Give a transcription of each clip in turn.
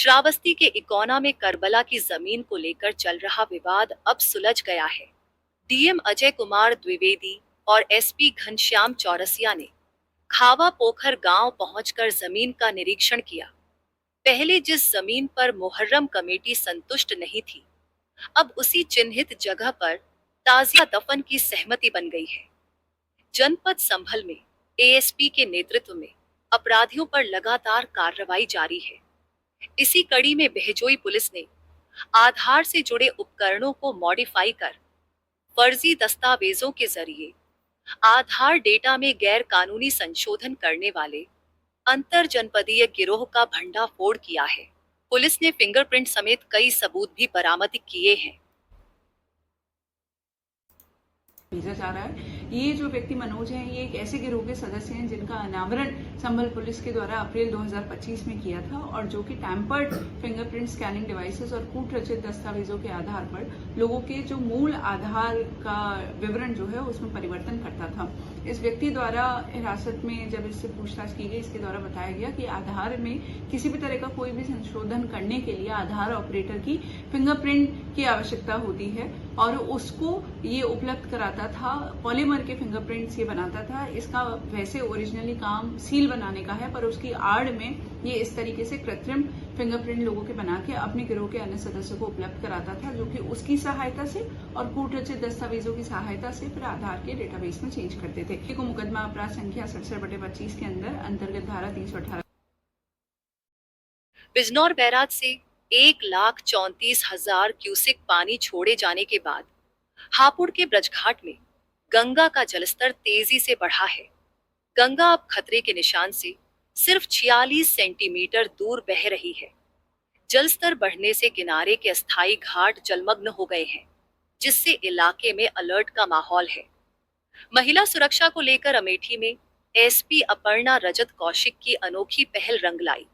श्रावस्ती के इकोना में करबला की जमीन को लेकर चल रहा विवाद अब सुलझ गया है। डीएम अजय कुमार द्विवेदी और एसपी घनश्याम चौरसिया ने खावा पोखर गांव पहुंचकर जमीन का निरीक्षण किया। पहले जिस जमीन पर मुहर्रम कमेटी संतुष्ट नहीं थी, अब उसी चिन्हित जगह पर ताजिया दफन की सहमति बन गई है। जनपद संभल में एएसपी के नेतृत्व में अपराधियों पर लगातार कार्रवाई जारी है। इसी कड़ी में बहजोई पुलिस ने आधार से जुड़े उपकरणों को मॉडिफाई कर फर्जी दस्तावेजों के जरिए आधार डेटा में गैर कानूनी संशोधन करने वाले अंतर जनपदीय गिरोह का भंडाफोड़ किया है। पुलिस ने फिंगरप्रिंट समेत कई सबूत भी बरामद किए हैं। भेजा जा रहा है। ये जो व्यक्ति मनोज हैं, ये एक ऐसे गिरोह के सदस्य हैं जिनका अनावरण संभल पुलिस के द्वारा अप्रैल 2025 में किया था और जो कि टैंपर्ड फिंगरप्रिंट स्कैनिंग डिवाइसेस और कूट रचित दस्तावेजों के आधार पर लोगों के जो मूल आधार का विवरण जो है उसमें परिवर्तन करता था। इस व्यक्ति द्वारा हिरासत में जब इससे पूछताछ की गई, इसके द्वारा बताया गया कि आधार में किसी भी तरह का कोई भी संशोधन करने के लिए आधार ऑपरेटर की फिंगरप्रिंट की आवश्यकता होती है और उसको ये उपलब्ध कराता था। पॉलीमर के फिंगरप्रिंट्स ये बनाता था। इसका वैसे ओरिजिनली काम सील बनाने का है, पर उसकी आड़ में ये इस तरीके से कृत्रिम फिंगरप्रिंट लोगों के बना के अपने गिरोह के अन्य सदस्यों को उपलब्ध कराता था, जो कि उसकी सहायता से और कूट रचित दस्तावेजों की सहायता से फिर आधार के डेटाबेस में चेंज करते थे। को मुकदमा अपराध संख्या 67/25 के अंदर अंतर्गत धारा 318। बिजनौर बैराज से 1,34,000 क्यूसेक पानी छोड़े जाने के बाद हापुड़ के ब्रजघाट में गंगा का जलस्तर तेजी से बढ़ा है। गंगा अब खतरे के निशान से सिर्फ 46 सेंटीमीटर दूर बह रही है। जलस्तर बढ़ने से किनारे के अस्थायी घाट जलमग्न हो गए हैं, जिससे इलाके में अलर्ट का माहौल है। महिला सुरक्षा को लेकर अमेठी में एसपी अपर्णा रजत कौशिक की अनोखी पहल रंग लाई।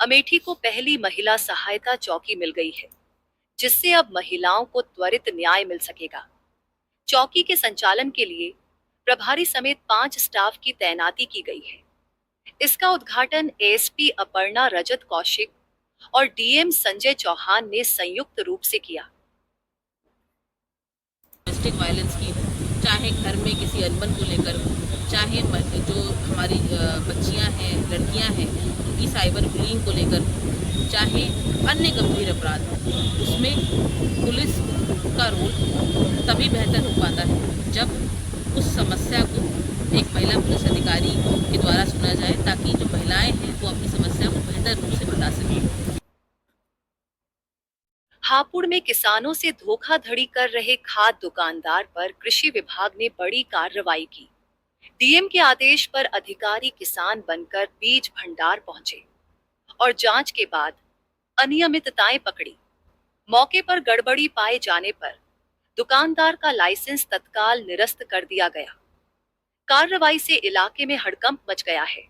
अमेठी को पहली महिला सहायता चौकी मिल गई है, जिससे अब महिलाओं को त्वरित न्याय मिल सकेगा। चौकी के संचालन के लिए प्रभारी समेत 5 स्टाफ की तैनाती की गई है। इसका उद्घाटन एसपी अपर्णा रजत कौशिक और डीएम संजय चौहान ने संयुक्त रूप से किया। डोमेस्टिक वायलेंस की, चाहे घर में किसी अनबन को लेकर, चाहे जो हमारी बच्चियां हैं, लड़कियां हैं, उनकी साइबर बुलिंग को लेकर, चाहे अन्य गंभीर अपराध, उसमें पुलिस का रोल तभी बेहतर हो पाता है जब उस समस्या को एक महिला पुलिस अधिकारी के द्वारा सुना जाए, ताकि जो महिलाएं हैं वो अपनी समस्या को बेहतर रूप से बता सकें। हापुड़ में किसानों से धोखाधड़ी कर रहे खाद दुकानदार पर कृषि विभाग ने बड़ी कार्रवाई की। डीएम के आदेश पर अधिकारी किसान बनकर बीज भंडार पहुंचे और जांच के बाद अनियमितताएं पकड़ी। मौके पर गड़बड़ी पाए जाने पर दुकानदार का लाइसेंस तत्काल निरस्त कर दिया गया। कार्रवाई से इलाके में हड़कंप मच गया है।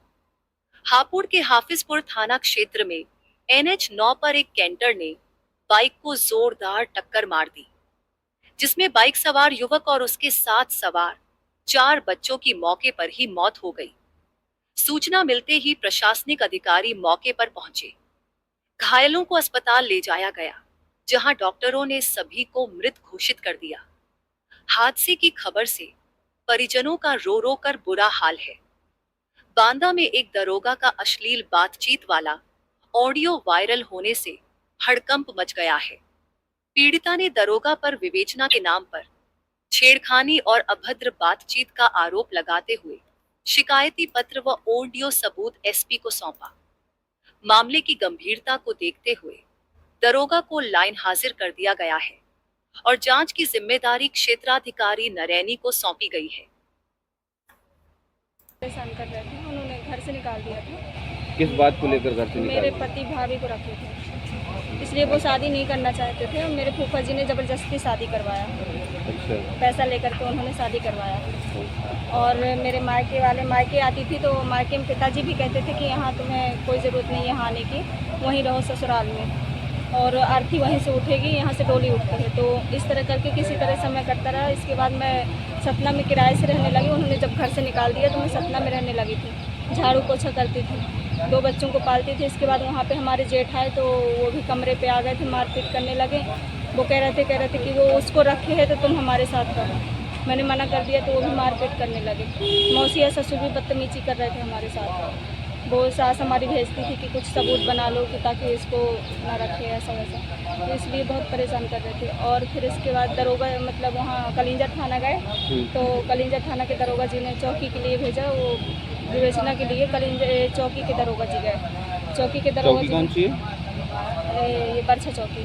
हापुड़ के हाफिजपुर थाना क्षेत्र में NH 9 पर एक कैंटर ने बाइक को जोरदार टक्कर मार दी, जिसमें बाइक सवार युवक और उसके साथ सवार 4 बच्चों की मौके पर ही मौत हो गई। सूचना मिलते ही प्रशासनिक अधिकारी मौके पर पहुंचे। घायलों को अस्पताल ले जाया गया, जहां डॉक्टरों ने सभी को मृत घोषित कर दिया। हादसे की खबर से परिजनों का रो रो कर बुरा हाल है। बांदा में एक दरोगा का अश्लील बातचीत वाला ऑडियो वायरल होने से हड़कंप मच गया है। पीड़िता ने दरोगा पर विवेचना के नाम पर छेड़खानी और अभद्र बातचीत का आरोप लगाते हुए शिकायती पत्र व ऑडियो सबूत एसपी को सौंपा। मामले की गंभीरता को देखते हुए दरोगा को लाइन हाजिर कर दिया गया है और जांच की जिम्मेदारी क्षेत्राधिकारी नरैनी को सौंपी गई है। परेशान कर रहे थे, उन्होंने घर से निकाल दिया था। किस बात को लेकर घर से निकाल? मेरे पति भाभी को रखे थे, इसलिए वो शादी नहीं करना चाहते थे और मेरे फूफा जी ने जबरदस्ती शादी करवाया। अच्छा। पैसा लेकर के उन्होंने शादी करवाया और मेरे मायके आती थी तो मायके में पिताजी भी कहते थे कि यहाँ तुम्हें कोई ज़रूरत नहीं है यहाँ आने की, वहीं रहो ससुराल में और आरती वहीं से उठेगी, यहाँ से डोली उठती है। तो इस तरह करके किसी तरह समय करता रहा। इसके बाद मैं सतना में किराए से रहने लगी। उन्होंने जब घर से निकाल दिया तो मैं सतना में रहने लगी थी, झाड़ू पोछा करती थी। 2 बच्चों को पालती थी। इसके बाद वहाँ पे हमारे जेठ आए तो वो भी कमरे पे आ गए थे, मारपीट करने लगे। वो कह रहे थे कि वो उसको रखे है तो तुम हमारे साथ रहो। मैंने मना कर दिया तो वो भी मारपीट करने लगे। मौसी या ससुर भी बदतमीजी कर रहे थे हमारे साथ। वो सास हमारी भेजती थी कि कुछ सबूत बना लो कि ताकि इसको ना रखे, ऐसा वैसा, तो इसलिए बहुत परेशान कर रहे थे। और फिर इसके बाद दरोगा मतलब वहाँ कलिंजर थाना गए तो कलिंजर थाना के दरोगा जी ने चौकी के लिए भेजा, वो विवेचना के लिए कलिंजर चौकी के दरोगा जी गए। चौकी के दरोगा चौकी जी कौन सी है? ये बरछा चौकी।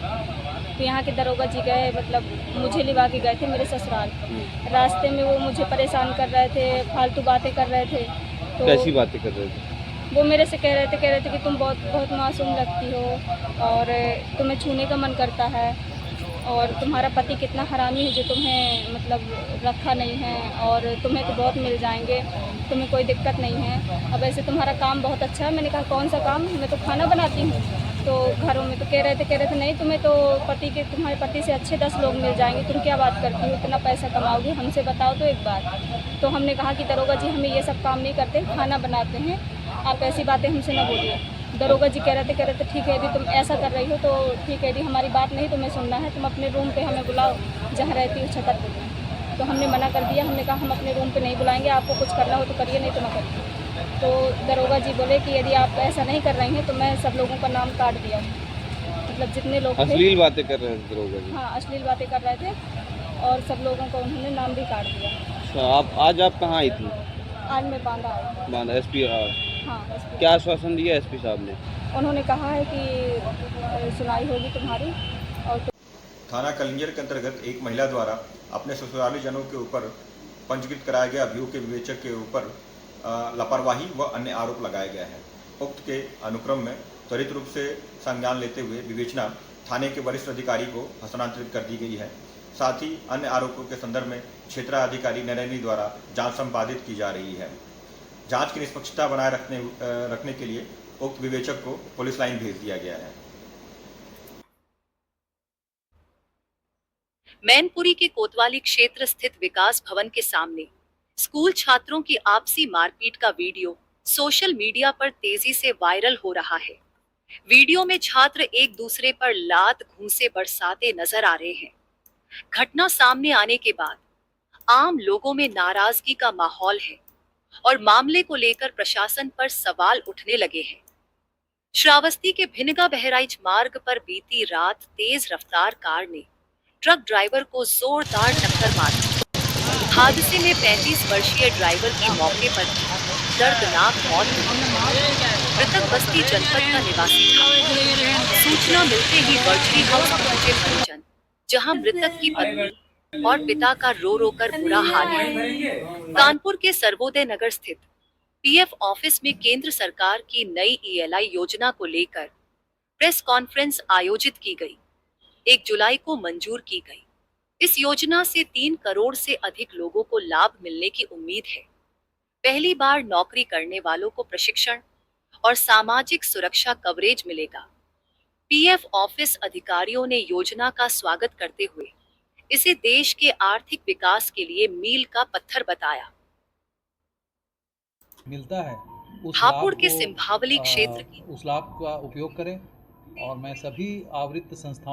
तो यहाँ के दरोगा जी गए, मतलब मुझे लिवा के गए थे मेरे ससुराल। रास्ते में वो मुझे परेशान कर रहे थे, फालतू बातें कर रहे थे। तो कैसी बातें कर रहे थे? वो मेरे से कह रहे थे कि तुम बहुत मासूम लगती हो और तुम्हें छूने का मन करता है और तुम्हारा पति कितना हरामी है जो तुम्हें मतलब रखा नहीं है और तुम्हें तो बहुत मिल जाएंगे, तुम्हें कोई दिक्कत नहीं है। अब ऐसे तुम्हारा काम बहुत अच्छा है। मैंने कहा कौन सा काम? मैं तो खाना बनाती हूँ। तो घरों में तो कह रहे थे नहीं, तुम्हें तो तुम्हारे पति से अच्छे 10 लोग मिल जाएंगे, तुम क्या बात करती हो, इतना पैसा कमाओगी, हमसे बताओ तो एक बार। तो हमने कहा कि दरोगा जी हमें ये सब काम नहीं करते, खाना बनाते हैं, आप ऐसी बातें हमसे ना बोलिए। दरोगा जी कह रहे थे ठीक है यदि तुम ऐसा कर रही हो तो ठीक है, यदि हमारी बात नहीं तुम्हें सुनना है तुम अपने रूम पे हमें बुलाओ जहाँ रहती हो छतरपुर में। तो हमने मना कर दिया, हमने कहा हम अपने रूम पे नहीं बुलाएंगे, आपको कुछ करना हो तो करिए नहीं तो ना करिए। तो दरोगा जी बोले कि यदि आप ऐसा नहीं कर रही हैं तो मैं सब लोगों का नाम काट दिया, मतलब जितने लोग थे। अश्लील बातें कर रहे थे दरोगा जी? हाँ, अश्लील बातें कर रहे थे और सब लोगों का उन्होंने नाम भी काट दिया। अच्छा, आज आप कहाँ आई थी? आज मैं बांधा आई। बांधा एसपी? हाँ, SP। क्या आश्वासन दिया एसपी साहब ने? उन्होंने कहा है कि सुनाई होगी तुम्हारी। और थाना कलिंजर के अंतर्गत एक महिला द्वारा अपने ससुराली जनों के ऊपर पंजीकृत कराए गए अभियोग के विवेचक के ऊपर लापरवाही व अन्य आरोप लगाए गए हैं। उक्त के अनुक्रम में त्वरित रूप से संज्ञान लेते हुए विवेचना थाने के वरिष्ठ अधिकारी को हस्तांतरित कर दी गई है। साथ ही अन्य आरोपों के संदर्भ में क्षेत्राधिकारी नरेंद्र द्वारा जांच संपादित की जा रही है। जांच की निष्पक्षता बनाए रखने के लिए उक्त विवेचक को पुलिस लाइन भेज दिया गया है। मैनपुरी के कोतवाली क्षेत्र स्थित विकास भवन के सामने स्कूल छात्रों की आपसी मारपीट का वीडियो सोशल मीडिया पर तेजी से वायरल हो रहा है। वीडियो में छात्र एक दूसरे पर लात घूंसे बरसाते नजर आ रहे हैं। घटना सामने आने के बाद आम लोगों में नाराजगी का माहौल है और मामले को लेकर प्रशासन पर सवाल उठने लगे हैं। श्रावस्ती के भिनगा बहराइच मार्ग पर बीती रात तेज रफ्तार कार ने ट्रक ड्राइवर को जोरदार टक्कर मारी। हादसे में 35 वर्षीय ड्राइवर की मौके पर दर्दनाक मौत हुई। मृतक बस्ती जनपद का निवासी था। सूचना मिलते ही वर्चरी हाउस पहुंचे परिजन, जहां मृतक की पत्नी और पिता का रो रो कर बुरा हाल है। कानपुर के सर्वोदय नगर स्थित पीएफ ऑफिस में केंद्र सरकार की नई ELI योजना को लेकर प्रेस कॉन्फ्रेंस आयोजित की गई। 1 जुलाई को मंजूर की गई। इस योजना से 3 करोड़ से अधिक लोगों को लाभ मिलने की उम्मीद है। पहली बार नौकरी करने वालों को प्रशिक्षण और सामाजिक सुरक्षा कवरेज मिलेगा। पीएफ ऑफिस अधिकारियों ने योजना का स्वागत करते हुए इसे देश के आर्थिक विकास के लिए मील का पत्थर बताया। मिलता है हापुड़ के सिंभावली क्षेत्र की उस लाभ का उपयोग करें और मैं सभी आवृत्त संस्थाओं